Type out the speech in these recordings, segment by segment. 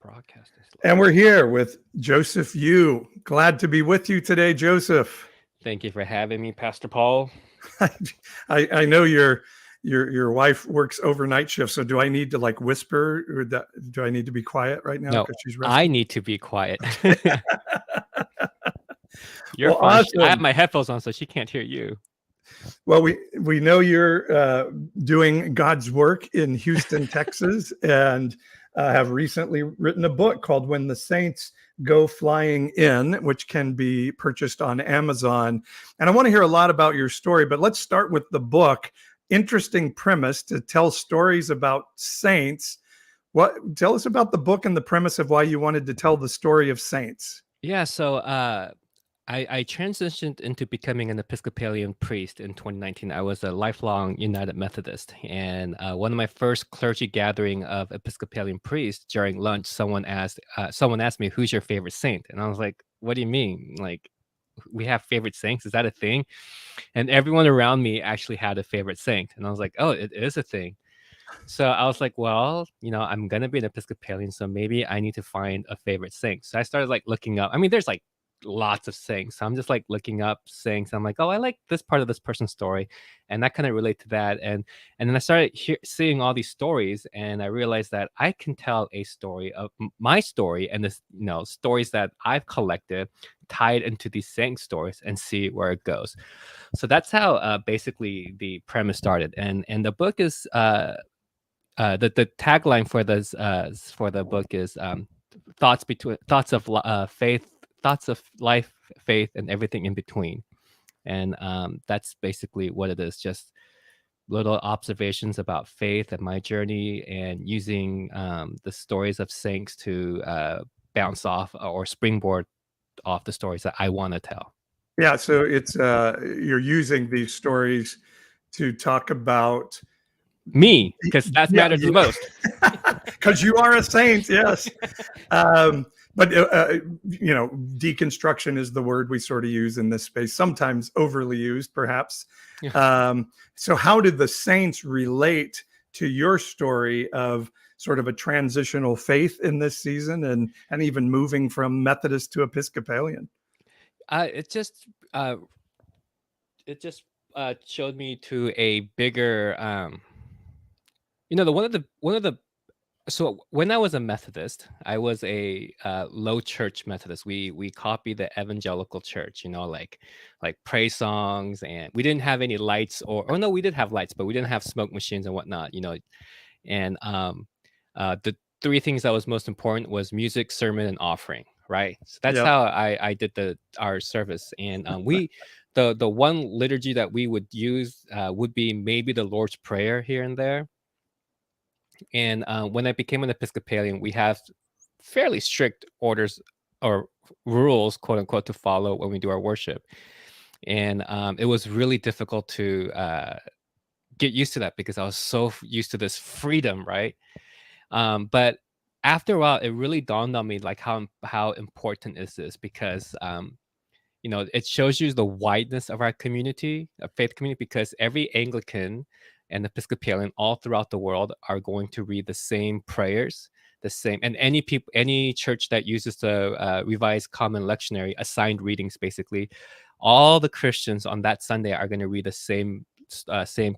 Broadcast is And live. we're here with Joseph Yoo. Glad to be with you today, Joseph. Thank you for having me, Pastor Paul. I know your wife works overnight shifts, so do I need to like whisper? Or do I need to be quiet right now No, because she's I resting? need to be quiet. You're Well, fine. I have awesome. my headphones on, so she can't hear you. Well, we know you're doing God's work in Houston, Texas, and have recently written a book called "When the Saints Go Flying In," which can be purchased on Amazon. And I want to hear a lot about your story, but let's start with the book. Interesting premise to tell stories about saints. What tell us about the book and the premise of why you wanted to tell the story of saints? Yeah, so I transitioned into becoming an Episcopalian priest in 2019. I was a lifelong United Methodist, and one of my first clergy gathering of Episcopalian priests during lunch, someone asked me, "Who's your favorite saint?" And I was like, "What do you mean? Like, we have favorite saints? Is that a thing?" And everyone around me actually had a favorite saint, and I was like, "Oh, it is a thing." So I was like, well, I'm gonna be an Episcopalian, so maybe I need to find a favorite saint. So I started like looking up. I mean, there's like lots of saints. So I'm just like looking up saints. I'm like, oh, I like this part of this person's story, and that kind of relate to that. And then I started seeing all these stories, and I realized that I can tell a story of my story and this, stories that I've collected, tied into these saint stories, and see where it goes. So that's how basically the premise started. And the book is the tagline for the book is thoughts of faith, thoughts of life, faith, and everything in between. And that's basically what it is. Just little observations about faith and my journey, and using the stories of saints to bounce off or springboard off the stories that I want to tell. Yeah, so it's you're using these stories to talk about Me, because that yeah, matters the most. because you are a saint, yes. But deconstruction is the word we sort of use in this space, sometimes overly used, perhaps. So how did the saints relate to your story of sort of a transitional faith in this season, and even moving from Methodist to Episcopalian? It just showed me to a bigger the one of the so when I was a Methodist, I was a low church Methodist. We copied the evangelical church, like praise songs, and we didn't have any lights, or no, we did have lights, but we didn't have smoke machines and whatnot, and the three things that was most important was music, sermon, and offering, right? So that's Yeah. how I did our service. And the one liturgy that we would use would be maybe the Lord's Prayer here and there. And when I became an Episcopalian, we have fairly strict orders or rules, quote unquote, to follow when we do our worship. And it was really difficult to get used to that, because I was so used to this freedom, right? But after a while, it really dawned on me like how important is this, because it shows you the wideness of our community, a faith community, because every Anglican and Episcopalian all throughout the world are going to read the same prayers, the same, and any church that uses the Revised Common Lectionary, assigned readings, basically, all the Christians on that Sunday are going to read the same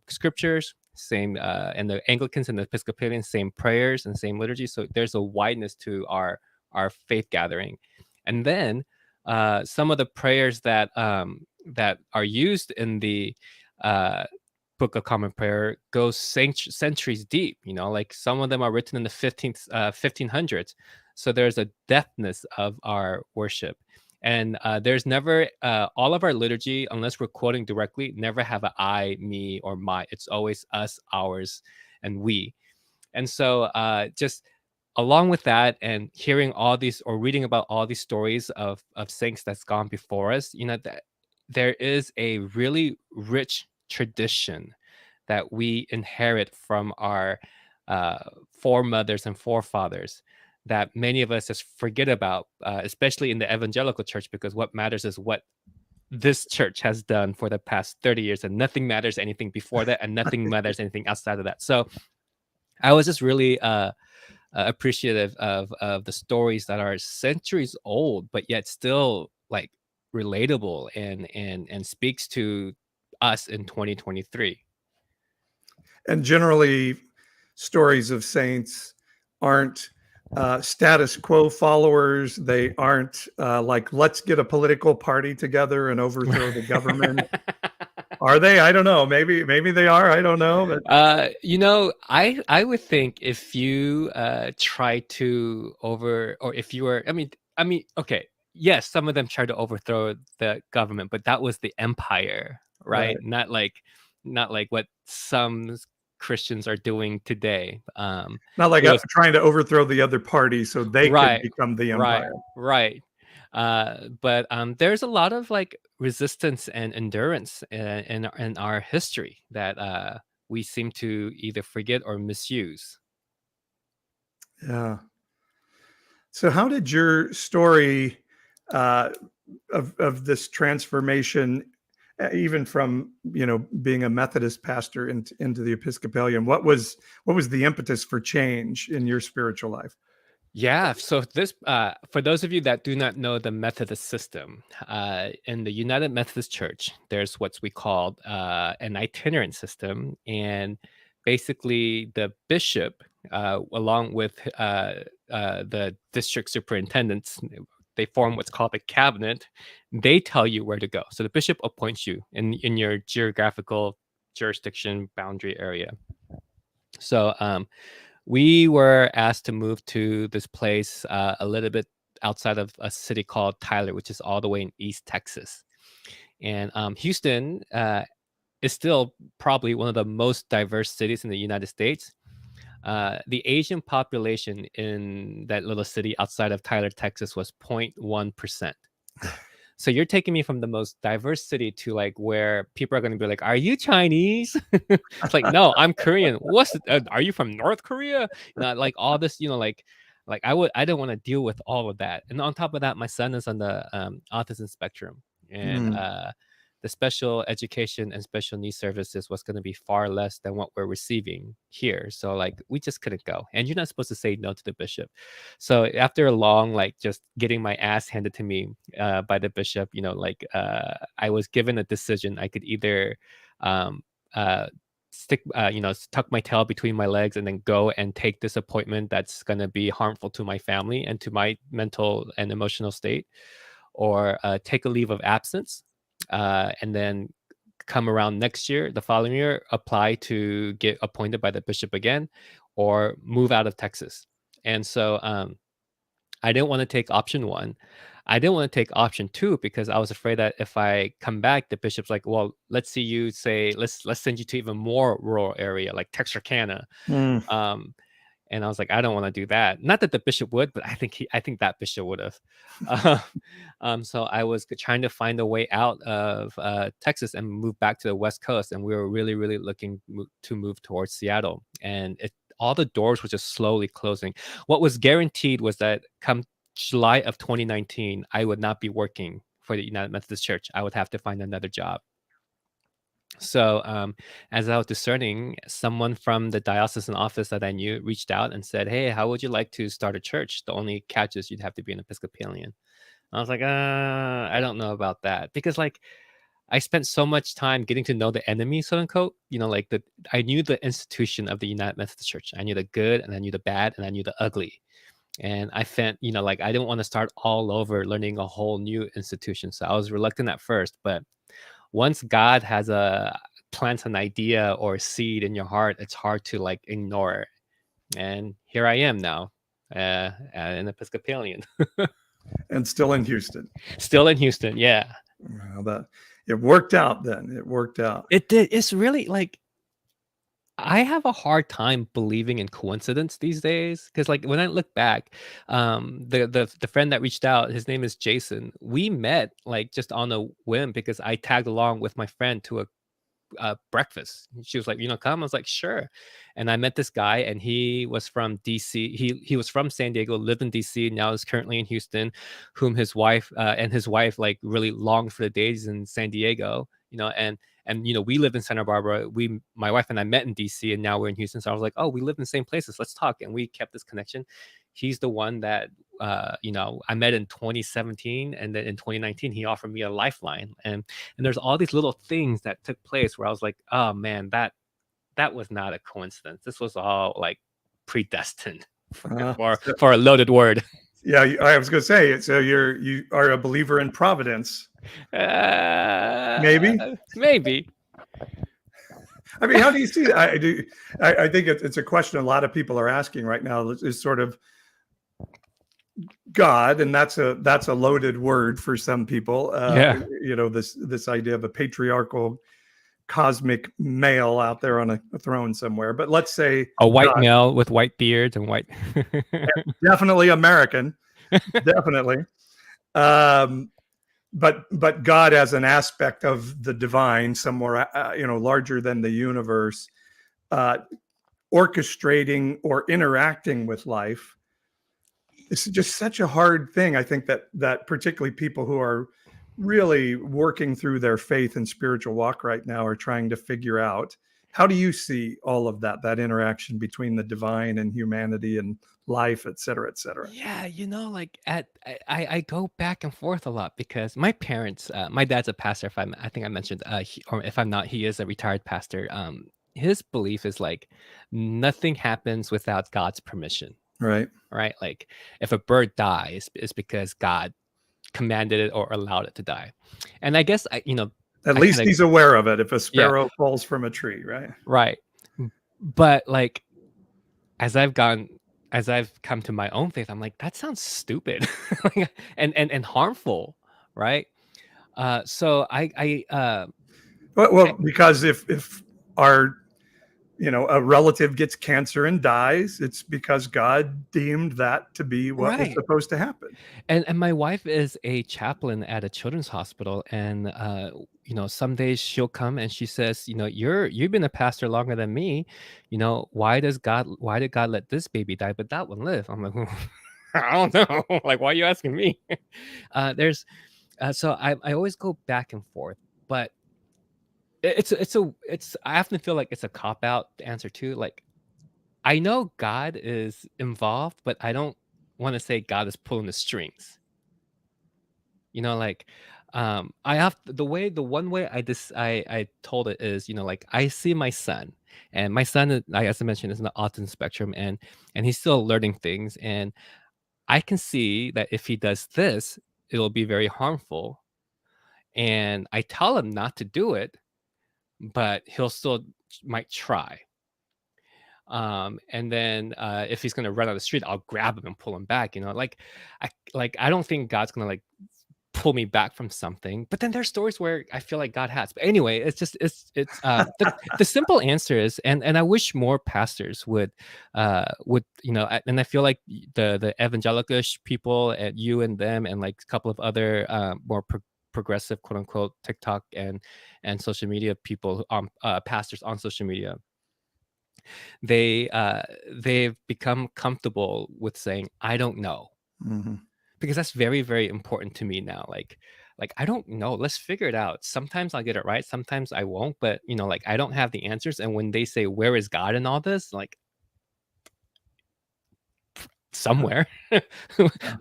scriptures, same, and the Anglicans and the Episcopalians, same prayers and same liturgy. So there's a wideness to our faith gathering. And then some of the prayers that are used in the Book of Common Prayer goes centuries deep. Like some of them are written in the 1500s. So there's a depthness of our worship. And there's never all of our liturgy, unless we're quoting directly, never have a I, me, or my. It's always us, ours, and we. And so just along with that, and hearing all these or reading about all these stories of saints that's gone before us, that there is a really rich tradition that we inherit from our foremothers and forefathers, that many of us just forget about, especially in the evangelical church, because what matters is what this church has done for the past 30 years, and nothing matters anything before that, and nothing matters anything outside of that. So I was just really appreciative of the stories that are centuries old, but yet still like relatable and speaks to us in 2023. And generally, stories of saints aren't status quo followers. They aren't like, let's get a political party together and overthrow the government. Are they? I don't know. Maybe they are. I don't know. But I would think if you try to over or if you were I mean okay, yes, some of them tried to overthrow the government, but that was the empire, right? right, Not like what some Christians are doing today. not like It was trying to overthrow the other party so they could right, become the right, empire. right. But there's a lot of like resistance and endurance in our history that we seem to either forget or misuse. Yeah. So, how did your story uh, of this transformation, even from being a Methodist pastor into the Episcopalian, what was the impetus for change in your spiritual life? Yeah, so this for those of you that do not know the Methodist system, in the United Methodist Church, there's what's we call an itinerant system, and basically the bishop, along with the district superintendents, they form what's called a cabinet. They tell you where to go. So the bishop appoints you in your geographical jurisdiction boundary area. So we were asked to move to this place a little bit outside of a city called Tyler, which is all the way in East Texas. And Houston is still probably one of the most diverse cities in the United States. The Asian population in that little city outside of Tyler, Texas was 0.1%. So you're taking me from the most diverse city to like where people are going to be like, "Are you Chinese?" It's like, "No, I'm Korean." Are you from North Korea? Like all this, like I don't want to deal with all of that. And on top of that, my son is on the autism spectrum, and Mm. the special education and special needs services was going to be far less than what we're receiving here. So like we just couldn't go. And you're not supposed to say no to the bishop. So after a long like just getting my ass handed to me by the bishop, I was given a decision. I could either um, uh, tuck my tail between my legs and then go and take this appointment that's going to be harmful to my family and to my mental and emotional state, or take a leave of absence, and then come around next year, the following year, apply to get appointed by the bishop again, or move out of Texas. And so I didn't want to take option one. I didn't want to take option two because I was afraid that if I come back, the bishop's like, "Well, let's see you say let's send you to even more rural area like Texarkana." Mm. Um, and I was like, I don't want to do that. Not that the bishop would, but I think that bishop would have. Uh, so I was trying to find a way out of Texas and move back to the West Coast, and we were really, really looking to move towards Seattle. And all the doors were just slowly closing. What was guaranteed was that come July of 2019, I would not be working for the United Methodist Church. I would have to find another job. So, as I was discerning, someone from the diocesan office that I knew reached out and said, "Hey, how would you like to start a church? The only catch is you'd have to be an Episcopalian." I was like, I don't know about that because, like, I spent so much time getting to know the enemy, quote unquote. I knew the institution of the United Methodist Church. I knew the good, and I knew the bad, and I knew the ugly. And I felt, like I didn't want to start all over learning a whole new institution. So I was reluctant at first, but once God has plants an idea or a seed in your heart, it's hard to like ignore it. And here I am now, an Episcopalian, And still in Houston. still in Houston. Yeah, Well, it worked out then. It worked out. it did. It's really like I have a hard time believing in coincidence these days because, like, when I look back, the friend that reached out, his name is Jason. We met like just on a whim because I tagged along with my friend to a breakfast. She was like, come. I was like, sure. And I met this guy, and he was from DC. He was from San Diego, lived in DC, now is currently in Houston. Whom his wife like really longed for the days in San Diego. And And we lived in Santa Barbara. My wife and I met in DC, and now we're in Houston. So I was like, oh, we live in the same places. Let's talk. And we kept this connection. He's the one that I met in 2017, and then in 2019 he offered me a lifeline. And there's all these little things that took place where I was like, oh man, that was not a coincidence. This was all like predestined for a loaded word. Yeah, I was going to say, so you are a believer in providence. Maybe. I mean, how do you see that? I think it's a question a lot of people are asking right now. Is sort of God, and that's a loaded word for some people. This idea of a patriarchal cosmic male out there on a throne somewhere. But let's say a white male with white beards and white. Definitely American. Definitely. But God as an aspect of the divine, somewhere larger than the universe, orchestrating or interacting with life. It's just such a hard thing. I think that particularly people who are really working through their faith and spiritual walk right now are trying to figure out. How do you see all of that interaction between the divine and humanity and life, et cetera, et cetera? Yeah, I go back and forth a lot because my parents, my dad's a pastor. I think I mentioned, or if I'm not, he is a retired pastor. His belief is like nothing happens without God's permission. Right. Like if a bird dies, it's because God commanded it or allowed it to die. And I guess at least he's aware of it if a sparrow falls from a tree, right? Right. But like as I've come to my own faith, I'm like, that sounds stupid and harmful, right? So because if our a relative gets cancer and dies, it's because God deemed that to be what was supposed to happen. And my wife is a chaplain at a children's hospital, and some days she'll come and she says, you've been a pastor longer than me. Why did God let this baby die, but that one live? I'm like, I don't know. Like, why are you asking me? So I always go back and forth, but I often feel like it's a cop-out answer too. Like, I know God is involved, but I don't want to say God is pulling the strings. I have the one way I told it is, like I see my son, and my son, as I mentioned, is in the autism spectrum, and he's still learning things, and I can see that if he does this, it'll be very harmful, and I tell him not to do it, but he'll still might try. And then if he's gonna run on the street, I'll grab him and pull him back. I don't think God's gonna like pull me back from something. But then there's stories where I feel like God has. But anyway, it's the simple answer is, and I wish more pastors would and I feel like the evangelical-ish people at you and them and like a couple of other more progressive, quote unquote, TikTok and social media people, pastors on social media, they've become comfortable with saying, I don't know. Mm-hmm. Because that's very, very important to me now. Like I don't know. Let's figure it out. Sometimes I'll get it right. Sometimes I won't. But like I don't have the answers. And when they say, where is God in all this? Like somewhere.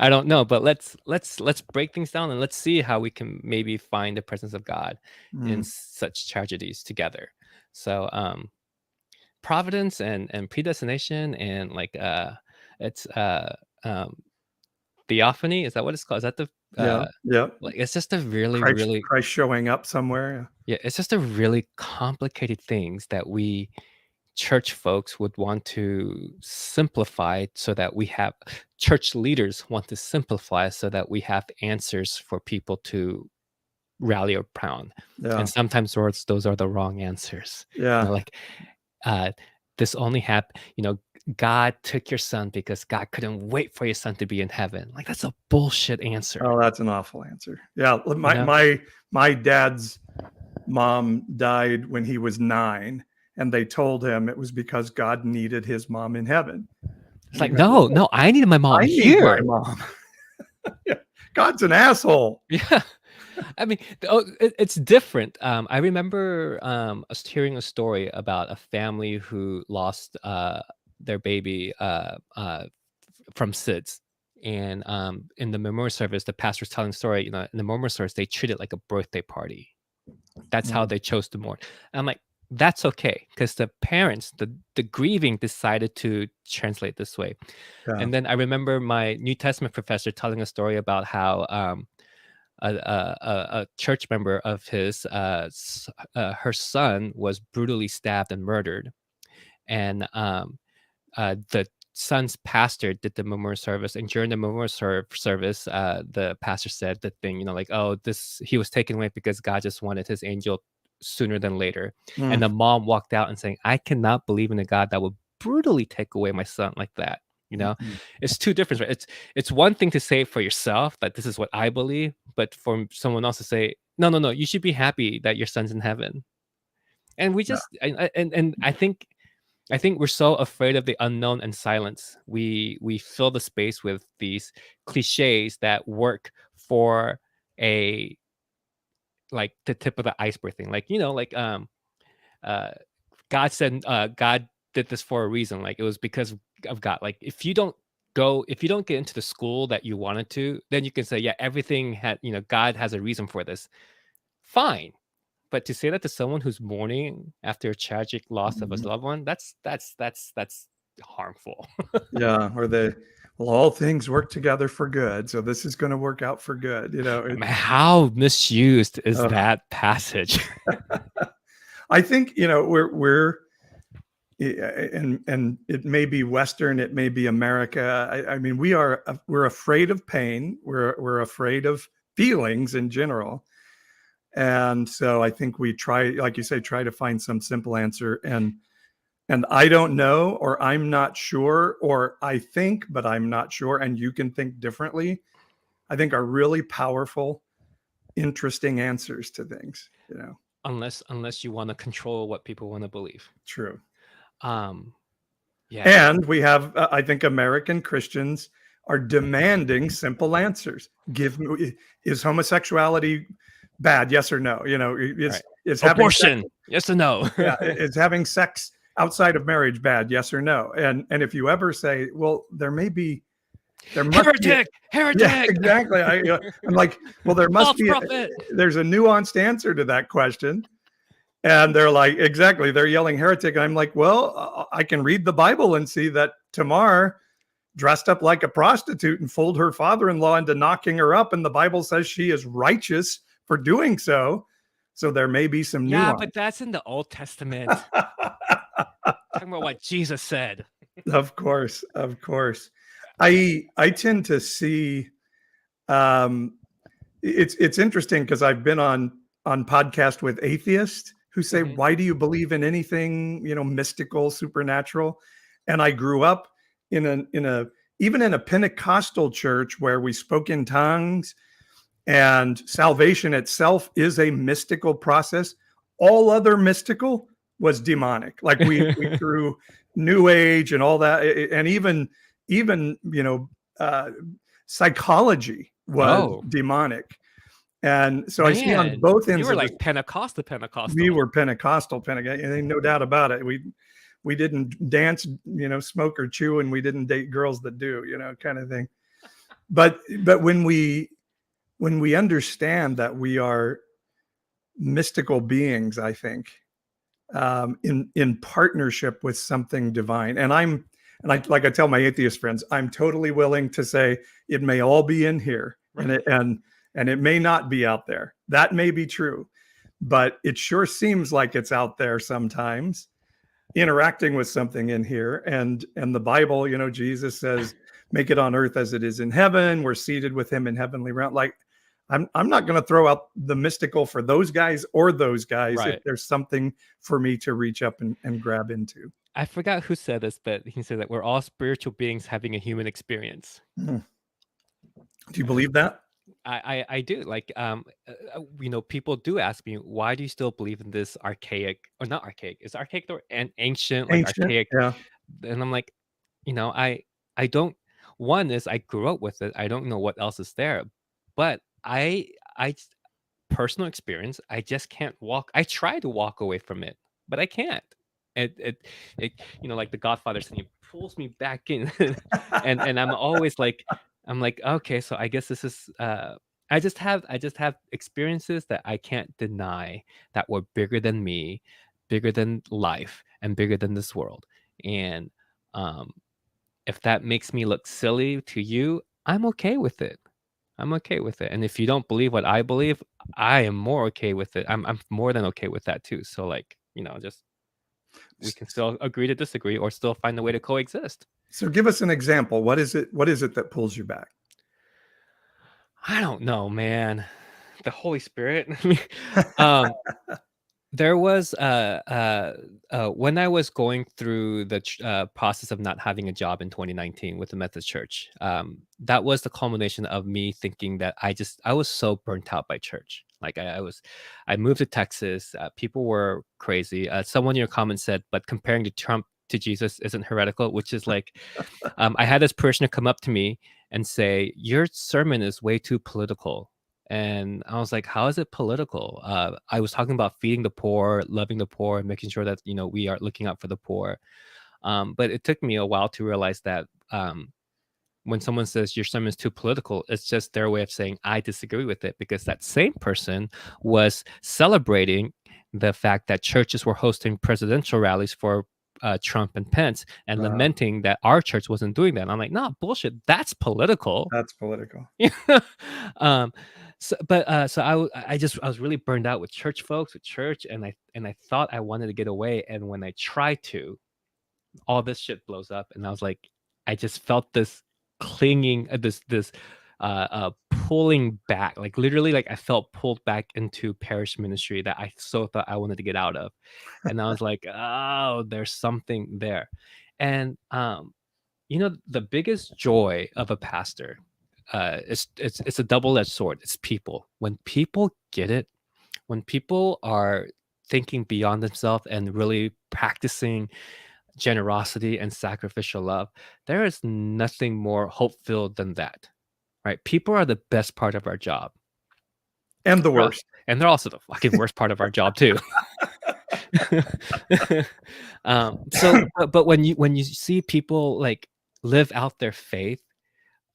I don't know. But let's break things down and let's see how we can maybe find the presence of God in such tragedies together. So providence and predestination and like it's theophany, is that what it's called? Is that the like it's just a really Christ showing up somewhere? Yeah, it's just a really complicated things that we church folks would want to simplify so that we have church leaders want to simplify so that we have answers for people to rally around. And sometimes those are the wrong answers. This only happened, God took your son because God couldn't wait for your son to be in heaven. Like, that's a bullshit answer. Oh, that's an awful answer. Yeah. My dad's mom died when he was 9, and they told him it was because God needed his mom in heaven. It's like, no, I needed my mom here. Need my mom. God's an asshole. Yeah. I mean, it's different. I remember hearing a story about a family who lost their baby from SIDS. And in the memorial service, the pastor's telling the story. In the memorial service, they treat it like a birthday party. That's how Mm, they chose to mourn. And I'm like, that's okay, because the parents, the grieving, decided to translate this way. yeah. And then I remember my New Testament professor telling a story about how a church member of his, her son was brutally stabbed and murdered, and the son's pastor did the memorial service, and during the memorial service, the pastor said the thing, like, oh, this he was taken away because God just wanted his angel sooner than later. And Mm, the mom walked out and saying, I cannot believe in a God that would brutally take away my son like that. mhm. It's two different, right? It's one thing to say for yourself that this is what I believe, but for someone else to say, no, no, no, you should be happy that your son's in heaven. And we Yeah. just and I think we're so afraid of the unknown and silence. We fill the space with these cliches that work for a like the tip of the iceberg thing. Like, uh God did this for a reason. Like, it was because of God. Like, if you don't get into the school that you wanted to, then you can say, yeah, everything had, God has a reason for this. Fine. But to say that to someone who's mourning after a tragic loss of a Mhm. loved one, that's harmful. Yeah. Or well, all things work together for good. So this is going to work out for good. Man, how misused is Uh, that passage? I think, we're, and it may be Western, it may be America. I mean, we're afraid of pain. We're afraid of feelings in general. And so I think we try, like you say, try to find some simple answer. And I don't know, or I'm not sure, or I think, but I'm not sure, and you can think differently, I think are really powerful, interesting answers to things. Unless you want to control what people want to believe. True. Um, yeah, And we have, I think, American Christians are demanding simple answers. Give me, is homosexuality bad? Yes or no? right. Is having sex? Abortion, yes or no? Yeah, is having sex outside of marriage bad? Yes or no? And if you ever say, well, there must be, Heretic, yeah, heretic, exactly. I'm like, well, there must false be, prophet. there's a nuanced answer to that question. And they're like, exactly. They're yelling heretic. And I'm like, well, I can read the Bible and see that Tamar dressed up like a prostitute and fooled her father-in-law into knocking her up. And the Bible says she is righteous for doing so. So there may be some Yeah, but nuance. that's in the Old Testament. Talking about what Jesus said. Of course, of course. I tend to see, um, it's interesting because I've been on podcast with atheists who say, Mhm. why do you believe in anything, mystical, supernatural? And I grew up in a even in a Pentecostal church where we spoke in tongues, and salvation itself is a mystical process. All other mystical was demonic. Like we threw New Age and all that, and even psychology was Oh, demonic. And so I see on man, both you ends were of the, like Pentecostal, we Pentecostal. were Pentecostal, and no doubt about it. We didn't dance, smoke or chew, and we didn't date girls that do, kind of thing. But when we understand that we are mystical beings, I think, in partnership with something divine, like I tell my atheist friends, I'm totally willing to say it may all be in here, Right. and it may not be out there. That may be true, but it sure seems like it's out there sometimes, interacting with something in here. And the Bible, Jesus says, make it on earth as it is in heaven. We're seated with him in heavenly realm. Like, I'm not going to throw out the mystical for those guys or those guys if Right. there's something for me to reach up and grab into. I forgot who said this, but he said that we're all spiritual beings having a human experience. Hmm. Do you And believe that? I do. Like, people do ask me, why do you still believe in this archaic, or not archaic? Is archaic or an ancient, like Ancient, archaic? yeah. And I'm like, I don't. One is I grew up with it. I don't know what else is there, but I personal experience. I just can't walk. I try to walk away from it, but I can't. It like the Godfather scene, he pulls me back in, and I'm always like, I'm like, okay, so I guess this is. I just have experiences that I can't deny that were bigger than me, bigger than life, and bigger than this world. And um, if that makes me look silly to you, I'm okay with it. I'm okay with it. And if you don't believe what I believe, I am more okay with it. I'm more than okay with that too. So like, just we can still agree to disagree or still find a way to coexist. So give us an example. What is it that pulls you back? I don't know, man. The Holy Spirit. um There was when I was going through the process of not having a job in 2019 with the Methodist Church. That was the culmination of me thinking that I was so burnt out by church. Like I moved to Texas. People were crazy. Someone in your comments said, "But comparing to Trump to Jesus isn't heretical," which is like, I had this person come up to me and say, "Your sermon is way too political." And I was like, how is it political? I was talking about feeding the poor, loving the poor, and making sure that, we are looking out for the poor. But it took me a while to realize that when someone says your sermon is too political, it's just their way of saying, I disagree with it, because that same person was celebrating the fact that churches were hosting presidential rallies for Trump and Pence, and Uh, lamenting that our church wasn't doing that. And I'm like, no, bullshit. That's political. that's political. um so I was really burned out with church folks, with church, and I thought I wanted to get away, and when I tried to, all this shit blows up, and I was like, I just felt this clinging, this pulling back, like literally, like I felt pulled back into parish ministry that I so thought I wanted to get out of. And I was like, oh, there's something there. And the biggest joy of a pastor, it's a double-edged sword. It's people. When people get it, when people are thinking beyond themselves and really practicing generosity and sacrificial love, there is nothing more hope-filled than that. Right? People are the best part of our job. And the Right. worst. And they're also the fucking worst part of our job too. But when you see people like live out their faith,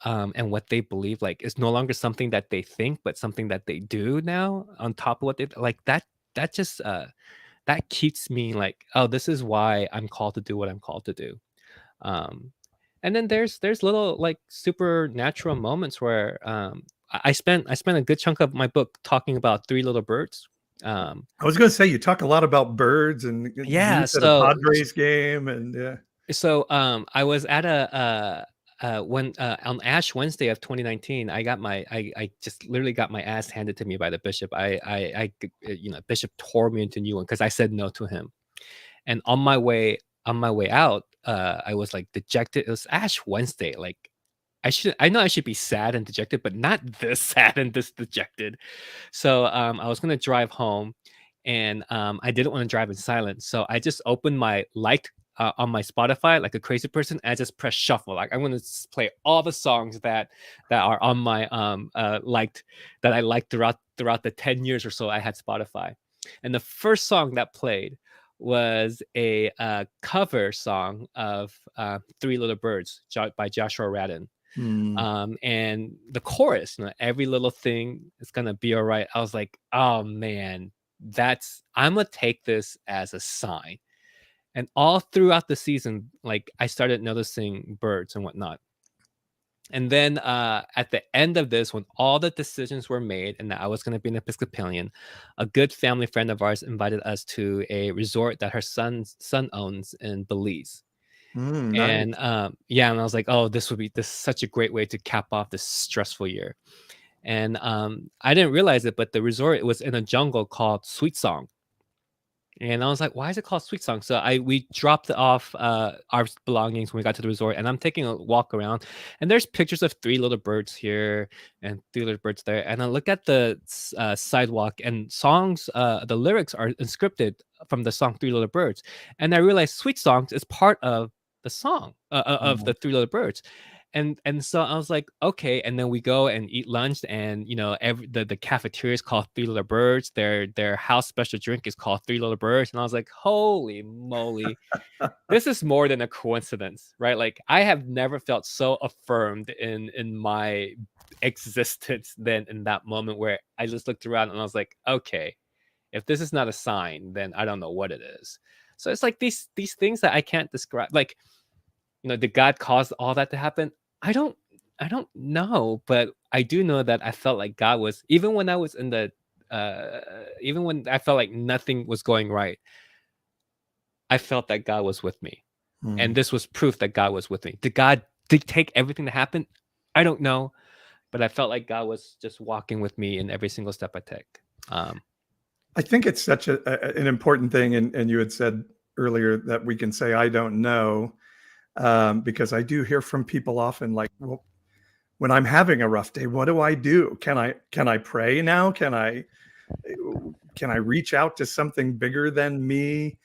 and what they believe, like, is no longer something that they think, but something that they do now on top of what they like, that just that keeps me like, oh, this is why I'm called to do what I'm called to do. um and then there's little like supernatural moments where I spent a good chunk of my book talking about three little birds. I was going to say you talk a lot about birds and Yeah, youth at a Padres game, and yeah. I was at when on Ash Wednesday of 2019, I just literally got my ass handed to me by the bishop. Bishop tore me into a new one because I said no to him. And on my way out, I was like dejected. It was Ash Wednesday. Like, I know I should be sad and dejected, but not this sad and this dejected. So I was gonna drive home, and I didn't want to drive in silence. So I just opened my liked on my Spotify like a crazy person, and I just press shuffle. Like, I'm gonna play all the songs that are on my liked, that I liked throughout the 10 years or so I had Spotify. And the first song that played was a cover song of Three Little Birds by Joshua Radin. Hmm. And the chorus, every little thing is gonna be all right. I was like, oh man, I'm gonna take this as a sign. And all throughout the season, like, I started noticing birds and whatnot. And then at the end of this, when all the decisions were made and that I was going to be an Episcopalian, a good family friend of ours invited us to a resort that her son owns in Belize. Nice. And yeah, and I was like, oh, this is such a great way to cap off this stressful year. And I didn't realize it, but the resort was in a jungle called Sweet Song. And I was like, why is it called Sweet Song? So we dropped off our belongings when we got to the resort, and I'm taking a walk around, and there's pictures of three little birds here and three little birds there. And I look at the sidewalk, and the lyrics are inscripted from the song Three Little Birds. And I realized Sweet Songs is part of the song of Oh, the Three Little Birds. And so I was like, okay. And then we go and eat lunch, and the cafeteria is called Three Little Birds. Their house special drink is called Three Little Birds. And I was like, holy moly, this is more than a coincidence, right? Like, I have never felt so affirmed in my existence than in that moment, where I just looked around and I was like, okay, if this is not a sign, then I don't know what it is. So it's like these things that I can't describe. Like, did God cause all that to happen? I don't know, but I do know that I felt like God was, even when I was in the even when I felt like nothing was going right, I felt that God was with me. And Mm. this was proof that God was with me. Did God dictate everything to happen? I don't know, but I felt like God was just walking with me in every single step I take. I think it's such an important thing. And you had said earlier that we can say, I don't know, because I do hear from people often like, well, when I'm having a rough day, what do I do? Can I pray now? Can I reach out to something bigger than me?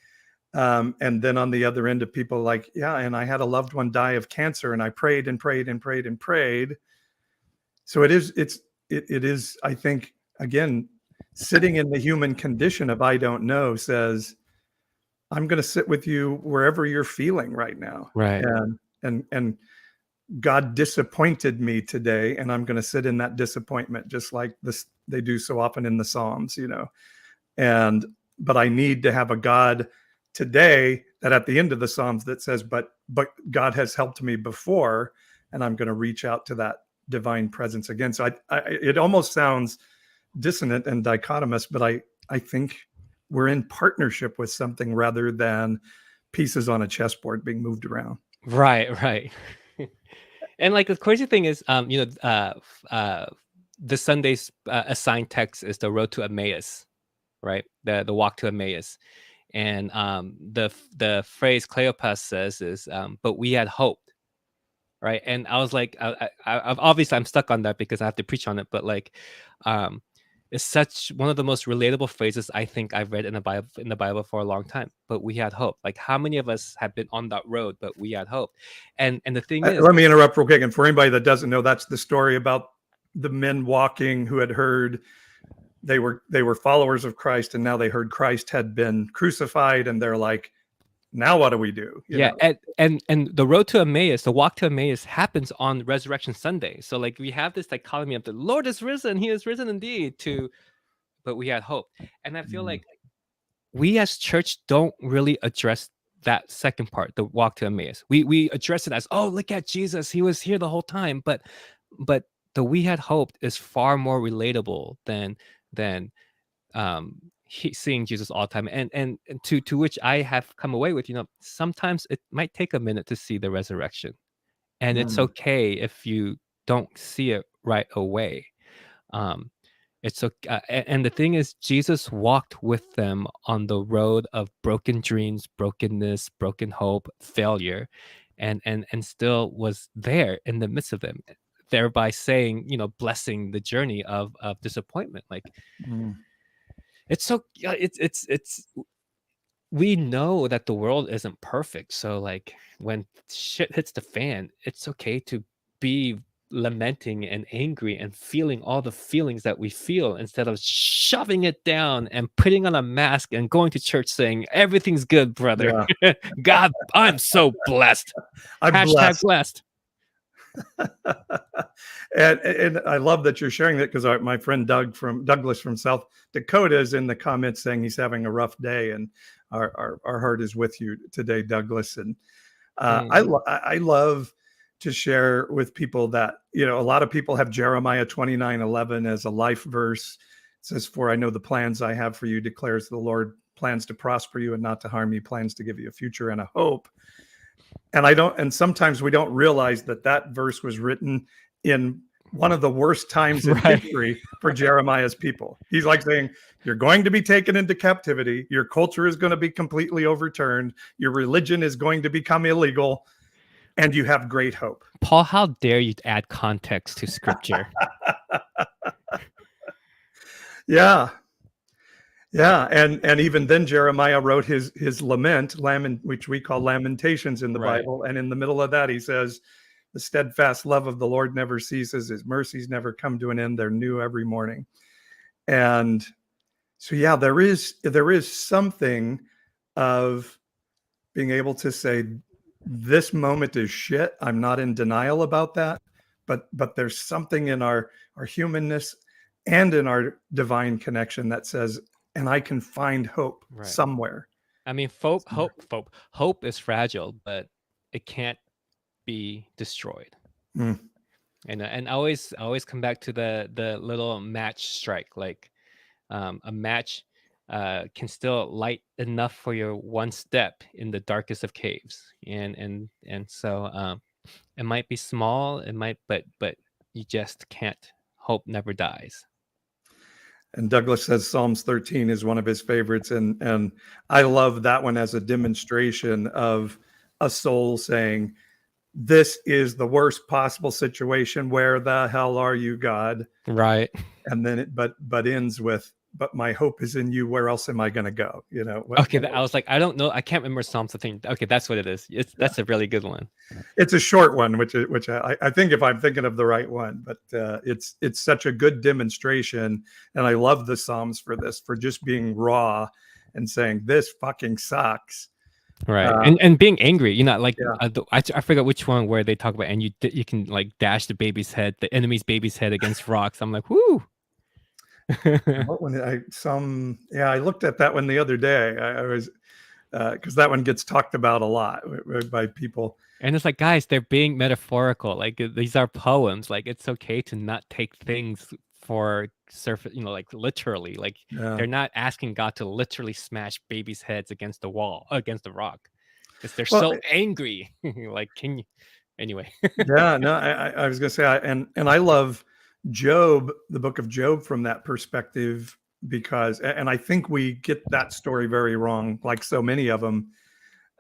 And then on the other end of people like, yeah, and I had a loved one die of cancer, and I prayed and prayed and prayed and prayed. So it is, I think, again, sitting in the human condition of I don't know says, I'm going to sit with you wherever you're feeling right now. Right. And God disappointed me today, and I'm going to sit in that disappointment, just like this they do so often in the Psalms, but I need to have a God today that at the end of the Psalms that says, but God has helped me before, and I'm going to reach out to that divine presence again. So it almost sounds dissonant and dichotomous, but I think we're in partnership with something rather than pieces on a chessboard being moved around. Right. And like the crazy thing is, the Sunday's assigned text is the road to Emmaus, right? The walk to Emmaus. And the phrase Cleopas says is, but we had hoped, right? And I was like, obviously I'm stuck on that because I have to preach on it, but like, it's such one of the most relatable phrases I think I've read in the Bible for a long time. But we had hope. Like, how many of us have been on that road, but we had hope? And the thing is, let me interrupt real quick. And for anybody that doesn't know, that's the story about the men walking who had heard they were followers of Christ, and now they heard Christ had been crucified, and they're like, now what do we do? And the road to Emmaus, the walk to Emmaus, happens on Resurrection Sunday. So like we have this dichotomy of the Lord is risen, he is risen indeed, but we had hope. And I feel like we as church don't really address that second part, the walk to Emmaus. We address it as, oh, look at Jesus, he was here the whole time. But the we had hoped is far more relatable than seeing Jesus all the time. And to which I have come away with, sometimes it might take a minute to see the resurrection, and it's okay if you don't see it right away. It's okay. And the thing is, Jesus walked with them on the road of broken dreams, brokenness, broken hope, failure, and still was there in the midst of them, thereby saying, blessing the journey of disappointment. Like, it's so it's we know that the world isn't perfect. So like when shit hits the fan, it's okay to be lamenting and angry and feeling all the feelings that we feel, instead of shoving it down and putting on a mask and going to church saying everything's good, brother. Yeah. God, I'm so blessed. I'm Hashtag blessed. And I love that you're sharing that, because my friend Douglas from South Dakota is in the comments saying he's having a rough day, and our heart is with you today, Douglas. And I love to share with people that, a lot of people have Jeremiah 29:11 as a life verse. It says, for I know the plans I have for you, declares the Lord, plans to prosper you and not to harm you, plans to give you a future and a hope. And sometimes we don't realize that verse was written in one of the worst times in history for Jeremiah's people. He's like saying, you're going to be taken into captivity. Your culture is going to be completely overturned. Your religion is going to become illegal, and you have great hope. Paul, how dare you add context to scripture? Yeah. And even then Jeremiah wrote his lament, which we call Lamentations in the Bible. And in the middle of that, he says, The steadfast love of the Lord never ceases. His mercies never come to an end. They're new every morning. And so, yeah, there is something of being able to say, this moment is shit. I'm not in denial about that. But there's something in our humanness and in our divine connection that says, and I can find hope somewhere. I mean, hope is fragile, but it can't be destroyed. Mm. And I always come back to the little match strike. Like a match can still light enough for your one step in the darkest of caves. And so it might be small, it might, but you just can't. Hope never dies. And Douglas says Psalms 13 is one of his favorites. And I love that one as a demonstration of a soul saying, this is the worst possible situation. Where the hell are you, God? Right. And then but ends with, but my hope is in you. Where else am I going to go? You know? Okay. I was like, I don't know. I can't remember Psalms 13. Okay. That's what it is. That's a really good one. It's a short one, which I think, if I'm thinking of the right one, but it's such a good demonstration. And I love the Psalms for this, for just being raw and saying, this fucking sucks. Right. And being angry, like I forgot which one where they talk about, and you can like dash the enemy's baby's head against rocks. I'm like, whoo. What one? I looked at that one the other day. I was because that one gets talked about a lot by people. And it's like, guys, they're being metaphorical. Like these are poems. Like it's okay to not take things for surface, like literally. Like they're not asking God to literally smash babies' heads against the wall, against the rock, because they're so angry. Like, can you? Anyway. Yeah, no, I was gonna say, and I love Job, the book of Job, from that perspective, because, and I think we get that story very wrong, like so many of them.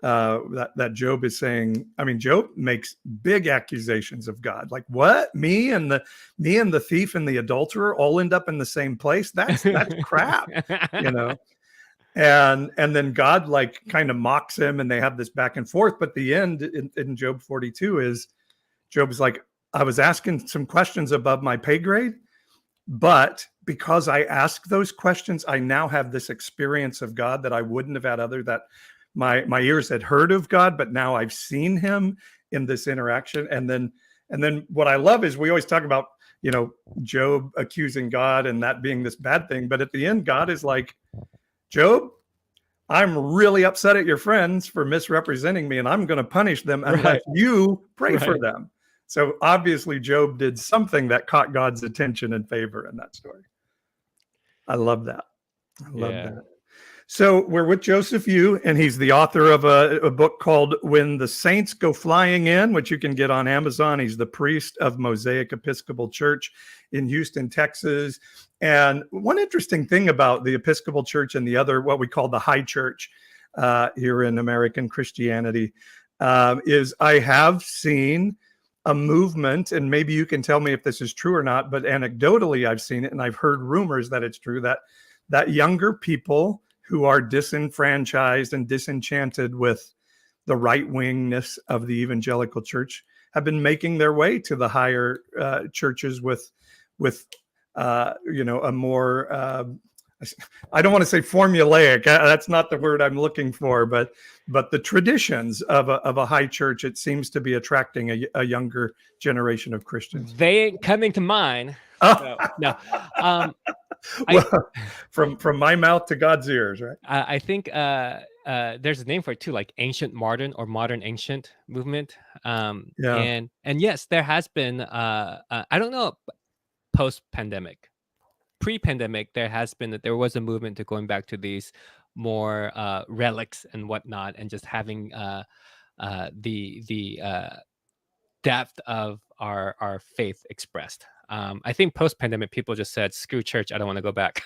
That Job is saying, I mean, Job makes big accusations of God. Like, what? Me and the thief and the adulterer all end up in the same place? That's crap, And then God like kind of mocks him, and they have this back and forth. But the end in Job 42 is Job's like, I was asking some questions above my pay grade, but because I asked those questions, I now have this experience of God that I wouldn't have had other, that my ears had heard of God, but now I've seen him in this interaction. And then what I love is we always talk about, Job accusing God and that being this bad thing. But at the end, God is like, Job, I'm really upset at your friends for misrepresenting me, and I'm going to punish them unless you pray for them. So obviously Job did something that caught God's attention and favor in that story. I love that. I love that. So we're with Joseph Yoo, and he's the author of a book called When the Saints Go Flying In, which you can get on Amazon. He's the priest of Mosaic Episcopal Church in Houston, Texas. And one interesting thing about the Episcopal Church and the other, what we call the high church here in American Christianity, is I have seen a movement, and maybe you can tell me if this is true or not, but anecdotally I've seen it, and I've heard rumors that it's true, that younger people who are disenfranchised and disenchanted with the right-wingness of the evangelical church have been making their way to the higher churches with a more, I don't want to say formulaic. That's not the word I'm looking for, but the traditions of a high church, it seems to be attracting a younger generation of Christians. They ain't coming to mine. No. From my mouth to God's ears, right? I think there's a name for it too, like ancient modern or modern ancient movement. And yes, there has been I don't know, post-pandemic. Pre-pandemic, there was a movement to going back to these more relics and whatnot, and just having the depth of our faith expressed. I think post-pandemic, people just said, "Screw church, I don't want to go back."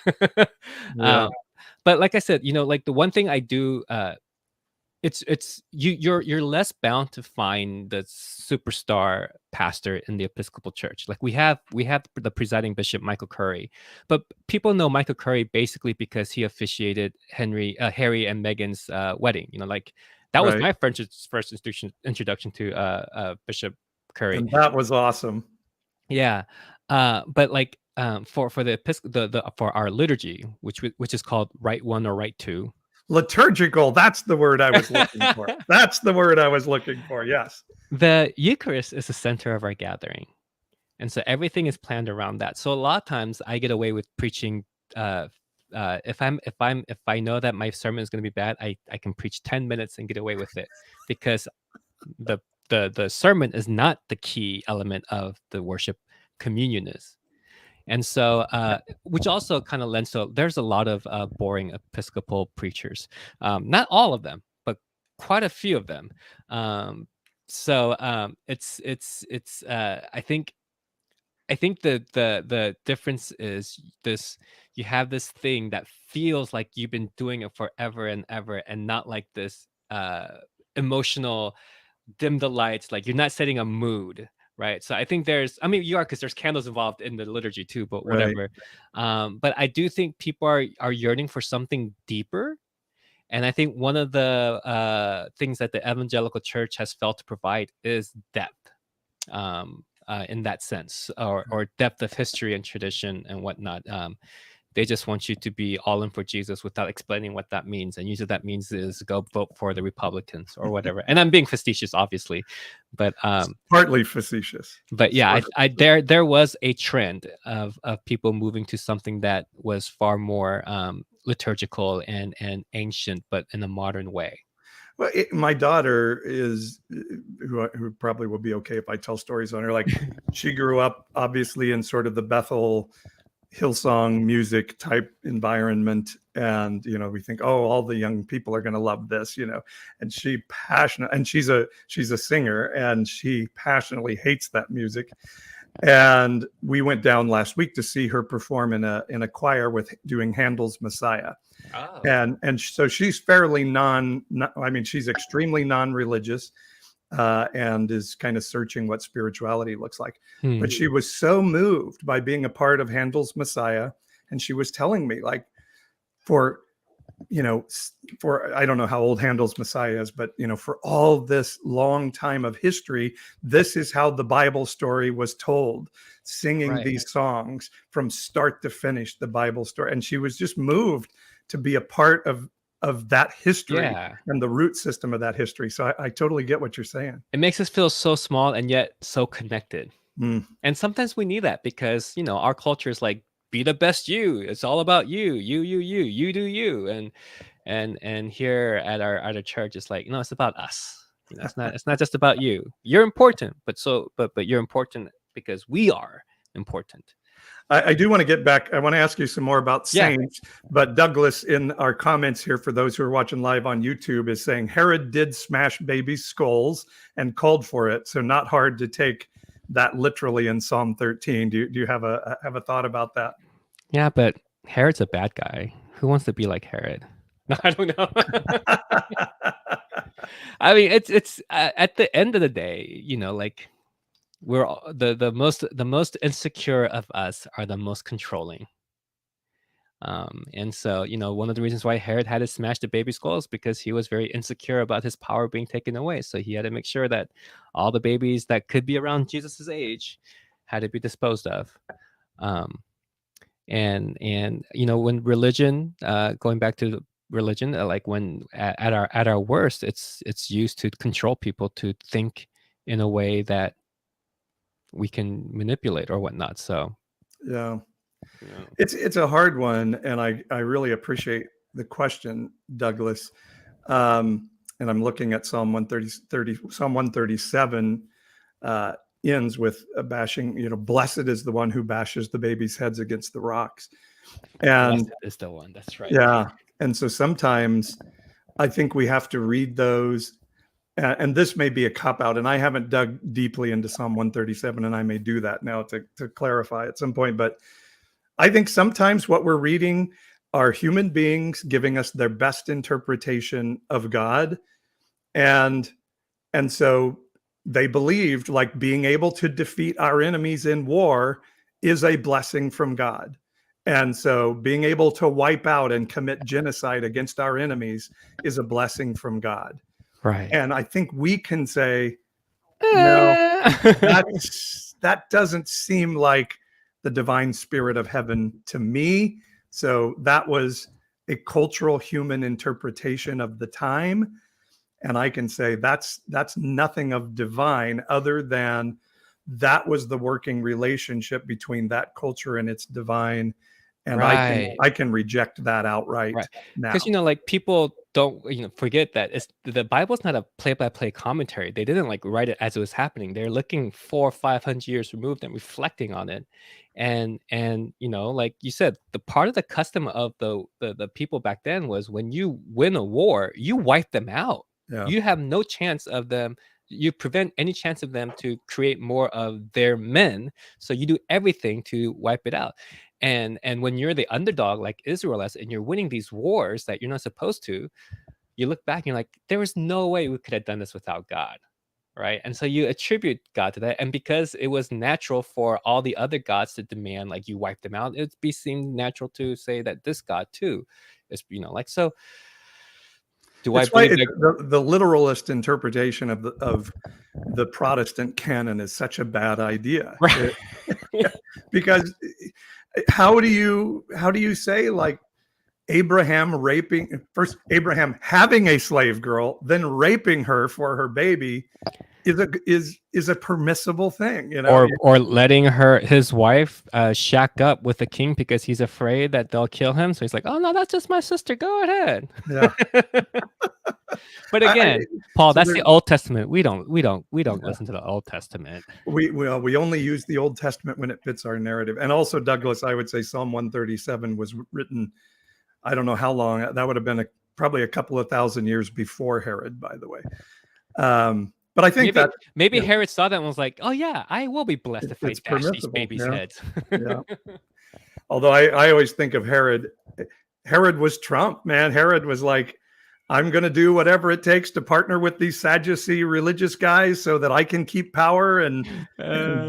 But like I said, like the one thing I do, it's you're less bound to find the superstar pastor in the Episcopal Church. Like we have the presiding bishop Michael Curry, but people know Michael Curry basically because he officiated Harry and Meghan's wedding. Like that was my first introduction to Bishop Curry. And that was awesome. Yeah, but like for the for our liturgy, which is called Rite 1 or Rite 2. Liturgical. That's the word I was looking for. That's the word I was looking for. Yes. The Eucharist is the center of our gathering, and so everything is planned around that. So a lot of times I get away with preaching. If I know that my sermon is going to be bad, I can preach 10 minutes and get away with it, because the the sermon is not the key element of the worship. Communion is. And so, which also kind of lends to, there's a lot of boring Episcopal preachers. Not all of them, but quite a few of them. I think the difference is this: you have this thing that feels like you've been doing it forever and ever, and not like this emotional dim the lights, like you're not setting a mood, right? So I think you are, because there's candles involved in the liturgy too, but Right. whatever. But I do think people are yearning for something deeper. And I think one of the things that the evangelical church has failed to provide is depth, in that sense, or depth of history and tradition and whatnot. They just want you to be all in for Jesus without explaining what that means. And usually that means is go vote for the Republicans or whatever. And I'm being facetious, obviously, but Partly facetious. yeah, Sort of. there was a trend of people moving to something that was far more liturgical and ancient, but in a modern way. Well, my daughter is, who probably will be okay if I tell stories on her. Like, she grew up obviously in sort of the Bethel Hillsong music type environment, and we think, oh, all the young people are going to love this, and she's a singer, and she passionately hates that music. And we went down last week to see her perform in a choir with doing Handel's Messiah. Oh. And so she's fairly she's extremely non-religious, and is kind of searching what spirituality looks like. But she was so moved by being a part of Handel's Messiah, and she was telling me, like, for I don't know how old Handel's Messiah is, but for all this long time of history, this is how the Bible story was told, singing these songs from start to finish, the Bible story. And she was just moved to be a part of that history and the root system of that history. So I totally get what you're saying. It makes us feel so small and yet so connected. And sometimes we need that, because our culture is like, be the best you. It's all about you. You do you. And here at our church, it's like, no, it's about us. It's not just about you. You're important, but you're important because we are important. I do want to get back. I want to ask you some more about saints, but Douglas, in our comments here, for those who are watching live on YouTube, is saying Herod did smash babies' skulls and called for it. So not hard to take that literally in Psalm 13. Do you have a thought about that? Yeah, but Herod's a bad guy. Who wants to be like Herod? No, I don't know. I mean, it's at the end of the day, like, we're the most insecure of us are the most controlling. And so, one of the reasons why Herod had to smash the baby skull is because he was very insecure about his power being taken away. So he had to make sure that all the babies that could be around Jesus's age had to be disposed of. And when religion, going back to religion, like when at our worst, it's used to control people to think in a way that we can manipulate or whatnot. So yeah. It's a hard one, and I really appreciate the question, Douglas. And I'm looking at Psalm 137 ends with a bashing. Blessed is the one who bashes the baby's heads against the rocks. And blessed is the one. That's right. Yeah, and so sometimes I think we have to read those. And this may be a cop-out, and I haven't dug deeply into Psalm 137, and I may do that now to clarify at some point. But I think sometimes what we're reading are human beings giving us their best interpretation of God. And so they believed, like, being able to defeat our enemies in war is a blessing from God. And so being able to wipe out and commit genocide against our enemies is a blessing from God. Right. And I think we can say, No, Eh. that doesn't seem like the divine spirit of heaven to me. So that was a cultural human interpretation of the time. And I can say that's nothing of divine other than that was the working relationship between that culture and its divine. And Right. I can reject that Right. outright Because, now. like, people don't, forget that the Bible's not a play-by-play commentary. They didn't, like, write it as it was happening. They're looking 400 or 500 years removed and reflecting on it. And, like you said, the part of the custom of the people back then was when you win a war, you wipe them out. Yeah. You have no chance of them. You prevent any chance of them to create more of their men. So you do everything to wipe it out. And when you're the underdog like Israelites and you're winning these wars that you're not supposed to, you look back and you're like, there was no way we could have done this without God. Right. And so you attribute God to that. And because it was natural for all the other gods to demand like you wipe them out, it be seemed natural to say that this God too is, like, so do I It's why believe that? the literalist interpretation of the Protestant canon is such a bad idea. Right. Because how do you say like Abraham raping first Abraham having a slave girl, then raping her for her baby is a permissible thing, Or letting his wife shack up with the king because he's afraid that they'll kill him. So he's like, "Oh no, that's just my sister. Go ahead." Yeah. But I again, Paul, so that's there the Old Testament. We don't yeah. listen to the Old Testament. We only use the Old Testament when it fits our narrative. And also, Douglas, I would say Psalm 137 was written, I don't know how long, that would have been probably a couple of thousand years before Herod, by the way. But I think Maybe that maybe yeah, Herod saw that and was like, "Oh yeah, I will be blessed if I it's dash these permissible. babies' Yeah. heads." Yeah. Although I always think of Herod. Herod was Trump, man. Herod was like, I'm going to do whatever it takes to partner with these Sadducee religious guys so that I can keep power and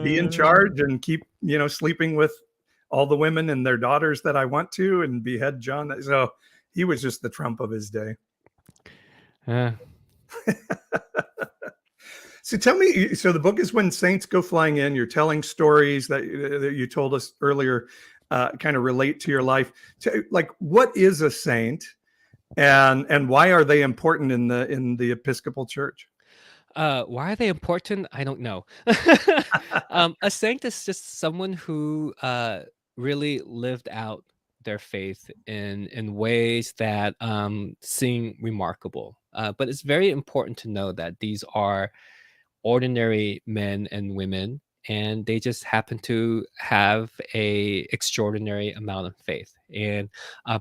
be in Uh, charge and keep, sleeping with all the women and their daughters that I want to and behead John. So he was just the Trump of his day. uh, So tell me, so the book is When Saints Go Flying In. You're telling stories that you told us earlier, kind of relate to your life. Like, what is a saint, and why are they important in the Episcopal Church? why are they important? I don't know. A saint is just someone who really lived out their faith in ways that seem remarkable. But it's very important to know that these are ordinary men and women, and they just happen to have a extraordinary amount of faith. And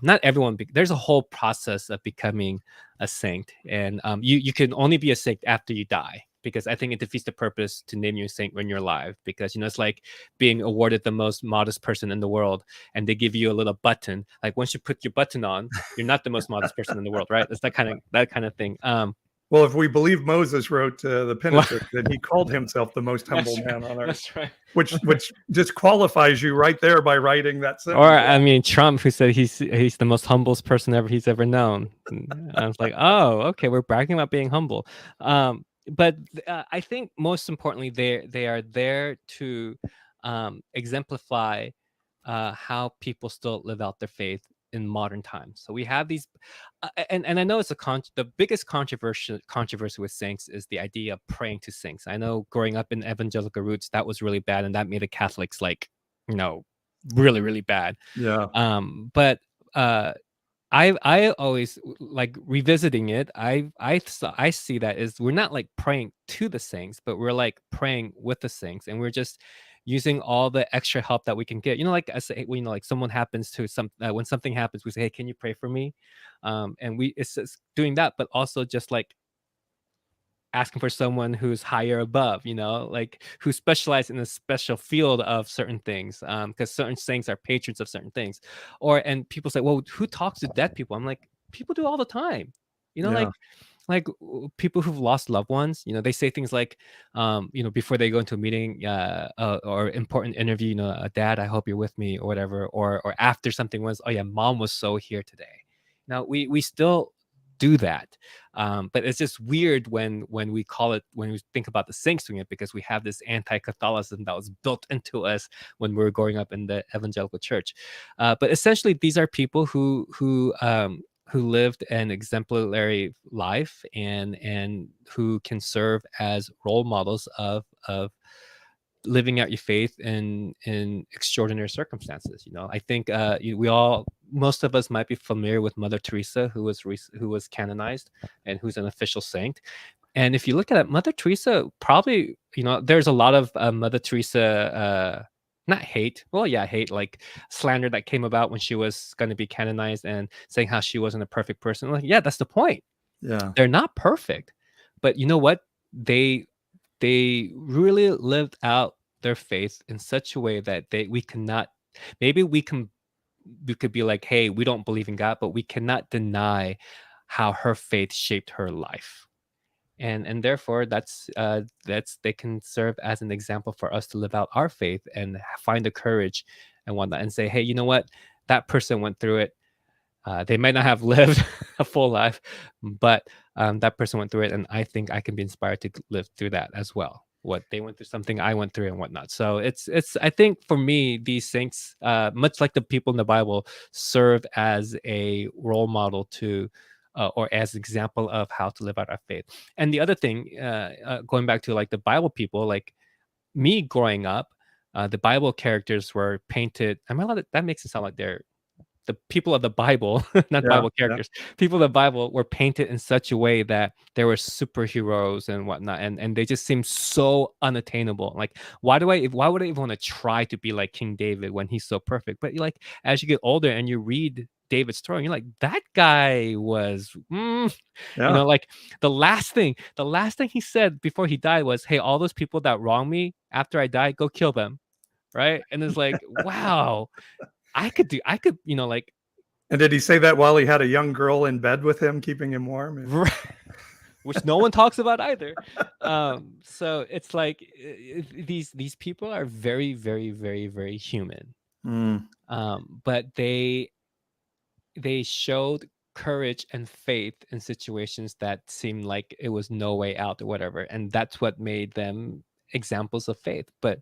not everyone, there's a whole process of becoming a saint, and you can only be a saint after you die, because I think it defeats the purpose to name you a saint when you're alive, because it's like being awarded the most modest person in the world, and they give you a little button. Like, once you put your button on, you're not the most modest person in the world, right? It's that kind of thing. Well, if we believe Moses wrote the Well, Pentateuch, then he called himself the most humble that's right. man on earth, That's right. which disqualifies you right there by writing that Or sentence. I mean, Trump, who said he's the most humblest person he's ever known. And I was like, oh, okay, we're bragging about being humble. But I think most importantly, they are there to exemplify how people still live out their faith in modern times. So we have these, and I know it's the biggest controversy with saints is the idea of praying to saints. I know growing up in evangelical roots, that was really bad, and that made the Catholics like, really, really bad. Yeah, But I always like revisiting it. I see that as we're not like praying to the saints, but we're like praying with the saints, and we're just using all the extra help that we can get. Like I say, like someone happens to when something happens, we say, "Hey, can you pray for me?" And it's just doing that, but also just like asking for someone who's higher above, like who specialize in a special field of certain things, because certain saints are patrons of certain things. And people say, well, who talks to dead people? I'm like, people do all the time, yeah, people who've lost loved ones, they say things like, before they go into a meeting, or important interview, dad, I hope you're with me, or whatever, or after something was, oh yeah, mom was so here today. Now we still do that. But it's just weird when we call it, when we think about the saints doing it, because we have this anti-Catholicism that was built into us when we were growing up in the evangelical church. But essentially, these are people who lived an exemplary life, and who can serve as role models of living out your faith in extraordinary circumstances. I think we all, most of us might be familiar with Mother Teresa, who was canonized and who's an official saint. And if you look at it, Mother Teresa, probably, there's a lot of Mother Teresa not hate, well, yeah, hate, like slander that came about when she was going to be canonized, and saying how she wasn't a perfect person. Like, yeah, that's the point. Yeah. They're not perfect, but you know what, they really lived out their faith in such a way that we cannot, maybe we could be like, hey, we don't believe in God, but we cannot deny how her faith shaped her life. And therefore, that's they can serve as an example for us to live out our faith and find the courage and whatnot, and say, hey, you know what, that person went through it. They might not have lived a full life, but that person went through it, and I think I can be inspired to live through that as well. What they went through, something I went through, and whatnot. So it's I think for me, these saints, much like the people in the Bible, serve as a role model to, or as an example of how to live out our faith. And the other thing, going back to like the Bible people, like me growing up, the Bible characters were painted. Am I allowed to, that makes it sound like they're the people of the Bible, not Yeah. Bible characters, people of the Bible were painted in such a way that they were superheroes and whatnot, and they just seem so unattainable. Like, why would I even want to try to be like King David when he's so perfect? But like, as you get older and you read David's story, you're like, that guy was, Yeah. like the last thing he said before he died was, hey, all those people that wrong me after I die, go kill them. Right. And it's like, wow, I could, like, And did he say that while he had a young girl in bed with him, keeping him warm? which no one talks about either. So it's like, these people are very, very, very, very human. Mm. But they showed courage and faith in situations that seemed like it was no way out or whatever, and that's what made them examples of faith. But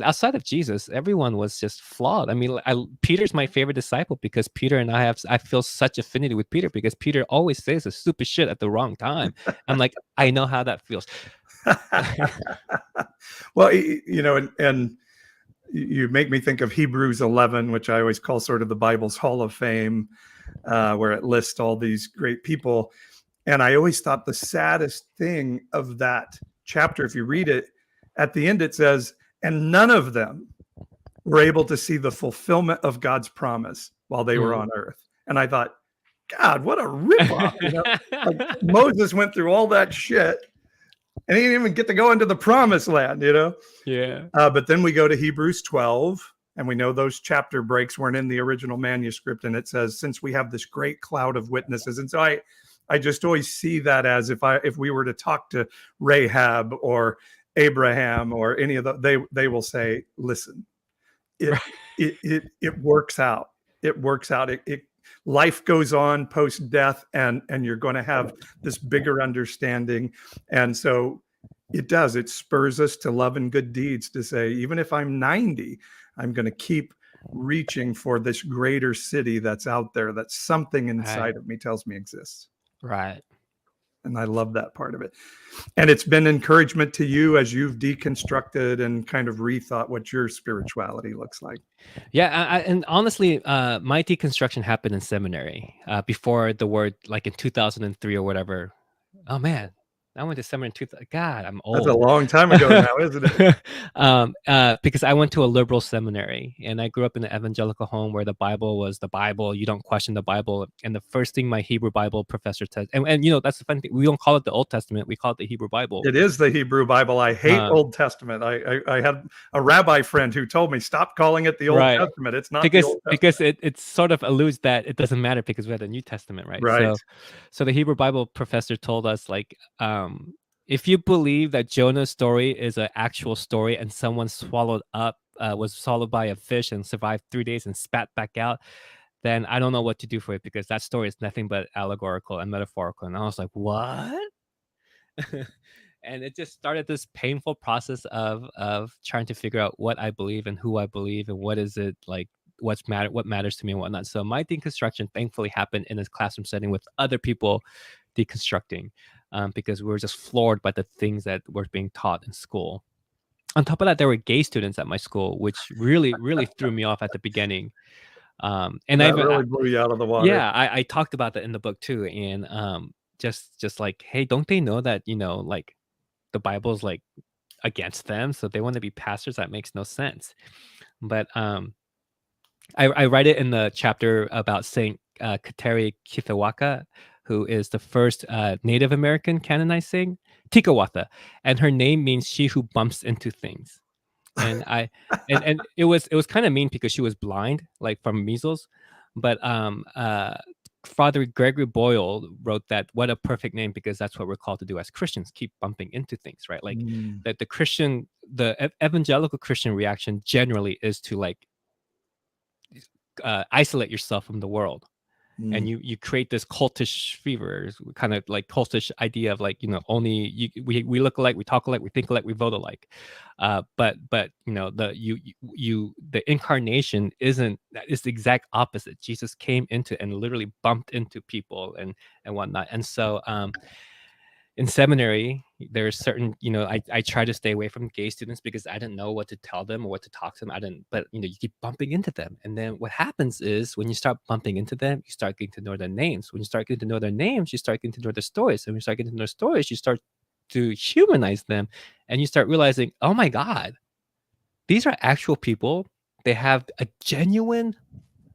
outside of Jesus, everyone was just flawed. I mean, Peter's my favorite disciple, because Peter and I feel such affinity with Peter, because Peter always says the stupid shit at the wrong time. I'm like, I know how that feels. Well, and you make me think of Hebrews 11, which I always call sort of the Bible's Hall of Fame, where it lists all these great people. And I always thought the saddest thing of that chapter, if you read it, at the end it says, and none of them were able to see the fulfillment of God's promise while they were on earth. And I thought, God, what a ripoff. Like Moses went through all that shit and he didn't even get to go into the promised land, Yeah. But then we go to Hebrews 12, and we know those chapter breaks weren't in the original manuscript. And it says, since we have this great cloud of witnesses. And so I just always see that as if we were to talk to Rahab or Abraham or any of the, they will say, listen, it works out. It works out. Life goes on post death, and you're going to have this bigger understanding. And so it spurs us to love and good deeds, to say, even if I'm 90, I'm going to keep reaching for this greater city that's out there, that something inside of me tells me exists. Right. And I love that part of it. And it's been encouragement to you as you've deconstructed and kind of rethought what your spirituality looks like. Yeah, and honestly, my deconstruction happened in seminary, before the word, like in 2003 or whatever. Oh man, I went to seminary in 2000. God, I'm old. That's a long time ago now, isn't it? Because I went to a liberal seminary, and I grew up in an evangelical home where the Bible was the Bible. You don't question the Bible. And the first thing my Hebrew Bible professor said, and that's the funny thing, we don't call it the Old Testament, we call it the Hebrew Bible. It is the Hebrew Bible. I hate Old Testament. I had a rabbi friend who told me, stop calling it the Old Testament. It's not the Old Testament. Because it sort of alludes that it doesn't matter because we have the New Testament, right? Right. So the Hebrew Bible professor told us, like, if you believe that Jonah's story is an actual story and someone was swallowed by a fish and survived 3 days and spat back out, then I don't know what to do for it, because that story is nothing but allegorical and metaphorical. And I was like, what? And it just started this painful process of trying to figure out what I believe and who I believe and what is it like, what matters to me and whatnot. So my deconstruction thankfully happened in a classroom setting with other people deconstructing, because we were just floored by the things that were being taught in school. On top of that, there were gay students at my school, which really threw me off at the beginning. And That really blew you out of the water. yeah, I talked about that in the book too. And just like, hey, don't they know that, like, the Bible's like against them, so they want to be pastors? That makes no sense. But I write it in the chapter about Saint Kateri Kithiwaka, who is the first Native American canonized saint, Tikawatha, and her name means she who bumps into things. And and it was kind of mean because she was blind, like from measles. But Father Gregory Boyle wrote that, what a perfect name, because that's what we're called to do as Christians, keep bumping into things, right? Like Mm, that the evangelical Christian reaction generally is to like isolate yourself from the world. And mm, you create this cultish fever, kind of like cultish idea of like, only we look alike, we talk alike, we think alike, we vote alike. But the incarnation isn't, it's the exact opposite. Jesus came into and literally bumped into people and whatnot. And so in seminary, there's certain, I try to stay away from gay students because I didn't know what to tell them or what to talk to them. I didn't, but you keep bumping into them. And then what happens is when you start bumping into them, you start getting to know their names. When you start getting to know their names, you start getting to know their stories. And when you start getting to know their stories, you start to humanize them. And you start realizing, oh my God, these are actual people. They have a genuine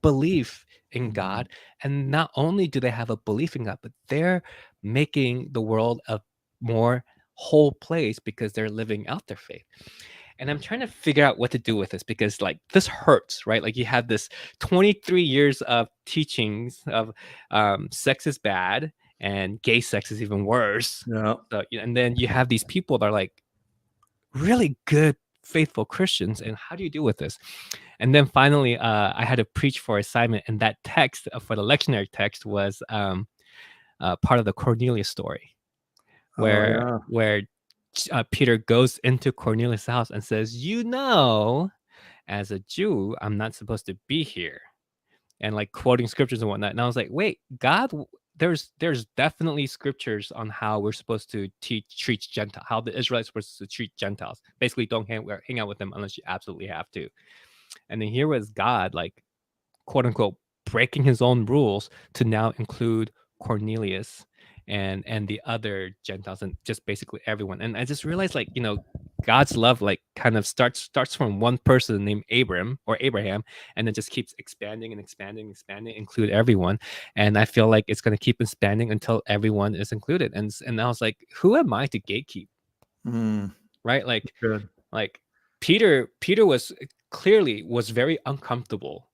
belief in God. And not only do they have a belief in God, but they're making the world a more whole place because they're living out their faith. And I'm trying to figure out what to do with this, because like this hurts, right? Like you have this 23 years of teachings of sex is bad and gay sex is even worse. yeah. So, and then you have these people that are like really good, faithful Christians. And how do you deal with this? And then finally, I had to preach for assignment, and that text for the lectionary text was part of the Cornelius story, Oh, where yeah. Peter goes into Cornelius' house and says, as a Jew, I'm not supposed to be here, and like quoting scriptures and whatnot. And I was like, wait, God, there's definitely scriptures on how we're supposed to treat Gentiles, how the Israelites were supposed to treat Gentiles. Basically, don't hang out with them unless you absolutely have to. And then here was God, like, quote unquote, breaking his own rules to now include Cornelius and the other Gentiles and just basically everyone. And I just realized, like, God's love like kind of starts from one person named Abraham, and then just keeps expanding and expanding, include everyone. And I feel like it's going to keep expanding until everyone is included. And I was like, who am I to gatekeep? Mm, Right? Like good. like Peter was very uncomfortable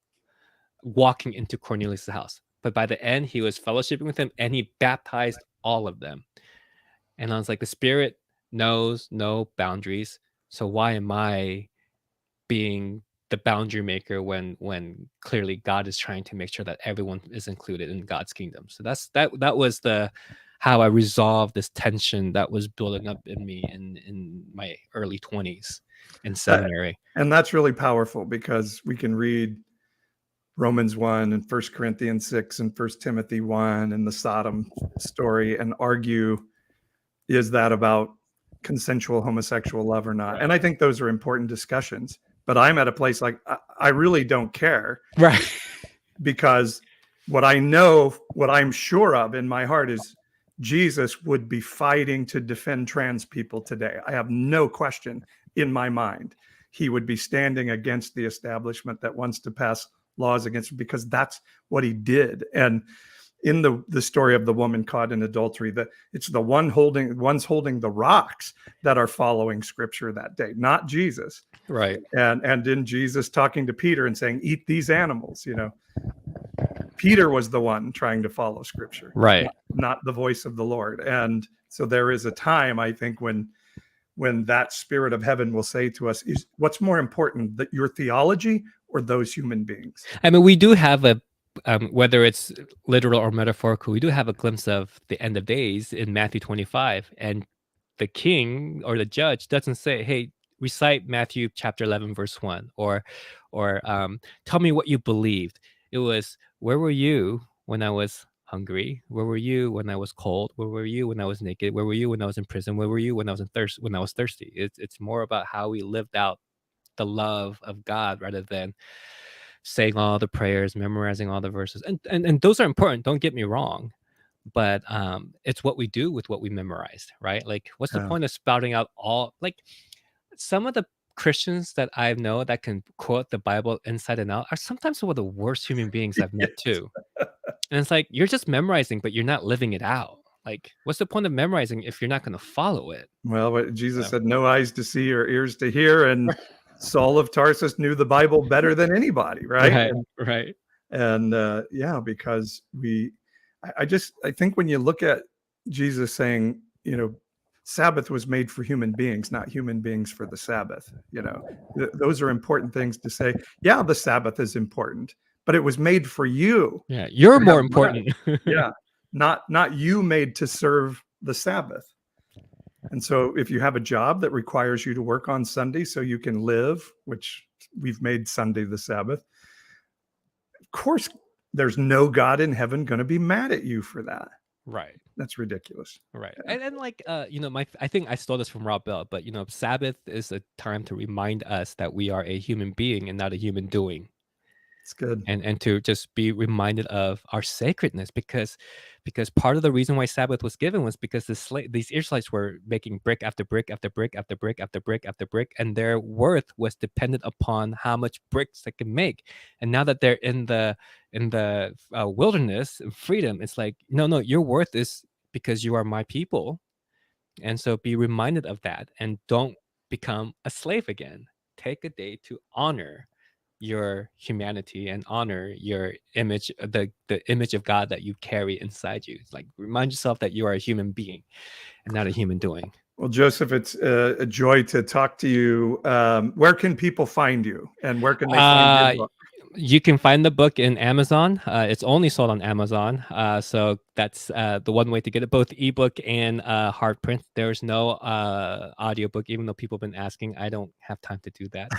walking into Cornelius' house. But by the end, he was fellowshipping with him and he baptized all of them. And I was like, the Spirit knows no boundaries. So why am I being the boundary maker when clearly God is trying to make sure that everyone is included in God's kingdom? So that was the how I resolved this tension that was building up in me in my early 20s in seminary. And that's really powerful because we can read Romans 1 and 1 Corinthians 6 and 1 Timothy 1 and the Sodom story and argue, is that about consensual homosexual love or not? Right. And I think those are important discussions. But I'm at a place like I really don't care, Right. because what I know, what I'm sure of in my heart is Jesus would be fighting to defend trans people today. I have no question in my mind. He would be standing against the establishment that wants to pass laws against, because that's what he did. And in the story of the woman caught in adultery, that it's the ones holding the rocks that are following scripture that day, not Jesus. Right. And in Jesus talking to Peter and saying, eat these animals, Peter was the one trying to follow scripture, Right. not the voice of the Lord. And so there is a time, I think, when that spirit of heaven will say to us, is what's more important, that your theology or those human beings? I mean, we do have whether it's literal or metaphorical, we do have a glimpse of the end of days in Matthew 25, and the king or the judge doesn't say, "Hey, recite Matthew chapter 11 verse 1," or tell me what you believed. It was, "Where were you when I was hungry? Where were you when I was cold? Where were you when I was naked? Where were you when I was in prison? Where were you when I was thirsty?" It's more about how we lived out the love of God rather than saying all the prayers, memorizing all the verses. And those are important, don't get me wrong. But it's what we do with what we memorized, right? Like, what's the Yeah. point of spouting out all, like, some of the Christians that I know that can quote the Bible inside and out are sometimes some of the worst human beings I've met too. And it's like, you're just memorizing, but you're not living it out. Like, what's the point of memorizing if you're not going to follow it? Well, what Jesus So, said, no eyes to see or ears to hear. And Saul of Tarsus knew the Bible better than anybody, right? right, right, And yeah, because I think when you look at Jesus saying, Sabbath was made for human beings, not human beings for the Sabbath. Those are important things to say. Yeah, the Sabbath is important, but it was made for you yeah, you're to have more rest. important. Yeah, not you made to serve the Sabbath. And so if you have a job that requires you to work on Sunday so you can live, which we've made Sunday the Sabbath, of course there's no God in heaven going to be mad at you for that. Right. That's ridiculous. Right. Yeah, And like I think I stole this from Rob Bell, but Sabbath is a time to remind us that we are a human being and not a human doing. it's good. And to just be reminded of our sacredness, because part of the reason why Sabbath was given was because these Israelites were making brick after brick after brick after brick after brick after brick, and their worth was dependent upon how much bricks they can make. And now that they're in the wilderness and freedom, it's like, no, your worth is because you are my people. And so be reminded of that and don't become a slave again. Take a day to honor your humanity and honor your image, the image of God that you carry inside you. It's like, remind yourself that you are a human being and not a human doing. Well, Joseph, it's a joy to talk to you. Where can people find you, and where can they find your Uh, book? you can find the book in Amazon. It's only sold on Amazon. So that's the one way to get it, both ebook and hard print. There's no audiobook, even though people have been asking. I don't have time to do that.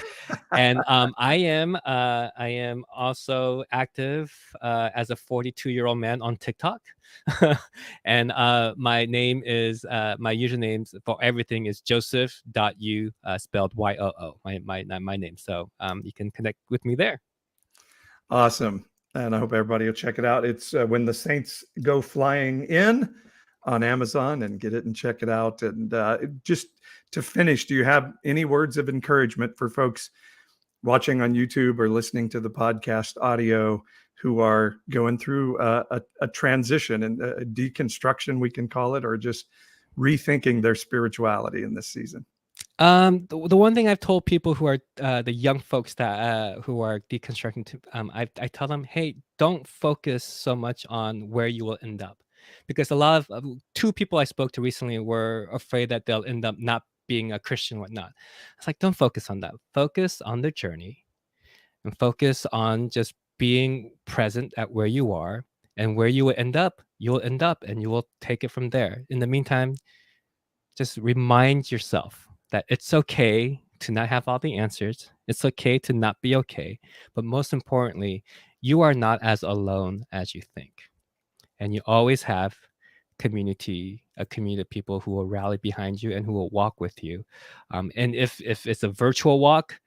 And I am also active as a 42-year-old man on TikTok. And my name is my usernames for everything is Joseph.Yoo, spelled YOO, my name. So you can connect with me there. Awesome. And I hope everybody will check it out. It's When the Saints Go Flying In on Amazon, and get it and check it out. And just to finish, do you have any words of encouragement for folks watching on YouTube or listening to the podcast audio who are going through a transition and a deconstruction, we can call it, or just rethinking their spirituality in this season? The one thing I've told people who are the young folks that who are deconstructing, I tell them, hey, don't focus so much on where you will end up, because a lot of two people I spoke to recently were afraid that they'll end up not being a Christian, and whatnot. It's like, don't focus on that. Focus on the journey, and focus on just being present at where you are, and where you will end up. You'll end up, and you will take it from there. In the meantime, just remind yourself that it's okay to not have all the answers. It's okay to not be okay. But most importantly, you are not as alone as you think. And you always have a community of people who will rally behind you and who will walk with you. And if it's a virtual walk,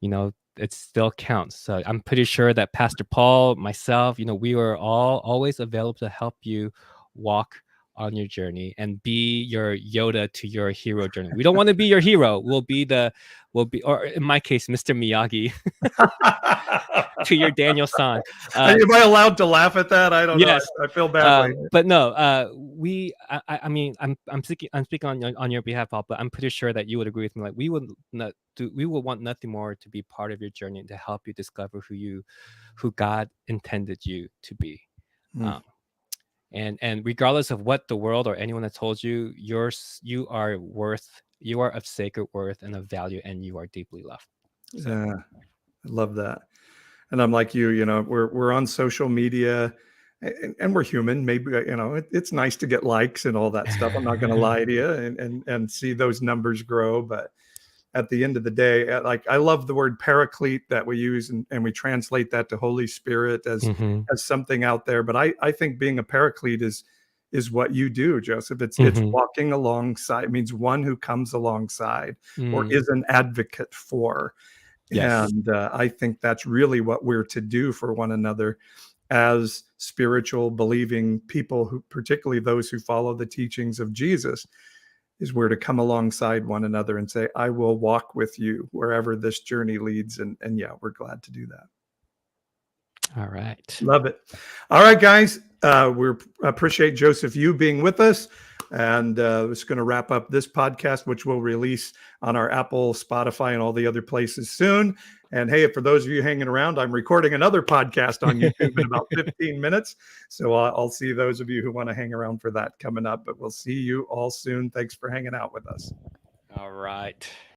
it still counts. So I'm pretty sure that Pastor Paul, myself, we are all always available to help you walk on your journey and be your Yoda to your hero journey. We don't want to be your hero. Or in my case, Mr. Miyagi to your Daniel San. Am I allowed to laugh at that? I don't know. Yes, I feel badly. but no, I mean, I'm speaking on your behalf, Paul, but I'm pretty sure that you would agree with me. Like, we would want nothing more to be part of your journey and to help you discover who God intended you to be. Mm. Um, and regardless of what the world or anyone has told you, you are of sacred worth and of value, and you are deeply loved. So. Yeah, I love that. And I'm like you, we're on social media, and we're human. Maybe, it's nice to get likes and all that stuff. I'm not going to lie to you, and see those numbers grow. But at the end of the day, like, I love the word paraclete that we use, and we translate that to Holy Spirit Hmm. as something out there. But I think being a paraclete is what you do, Joseph. It's Hmm. walking alongside. It means one who comes alongside or Mm. is an advocate for. Yes. And I think that's really what we're to do for one another as spiritual, believing people, who, particularly those who follow the teachings of Jesus, is we're to come alongside one another and say, I will walk with you wherever this journey leads. And yeah, we're glad to do that. All right. Love it. All right, guys. We appreciate Joseph Yoo being with us. And it's going to wrap up this podcast, which we'll release on our Apple, Spotify, and all the other places soon. And hey, for those of you hanging around, I'm recording another podcast on YouTube in about 15 minutes. So I'll see those of you who want to hang around for that coming up. But we'll see you all soon. Thanks for hanging out with us. All right.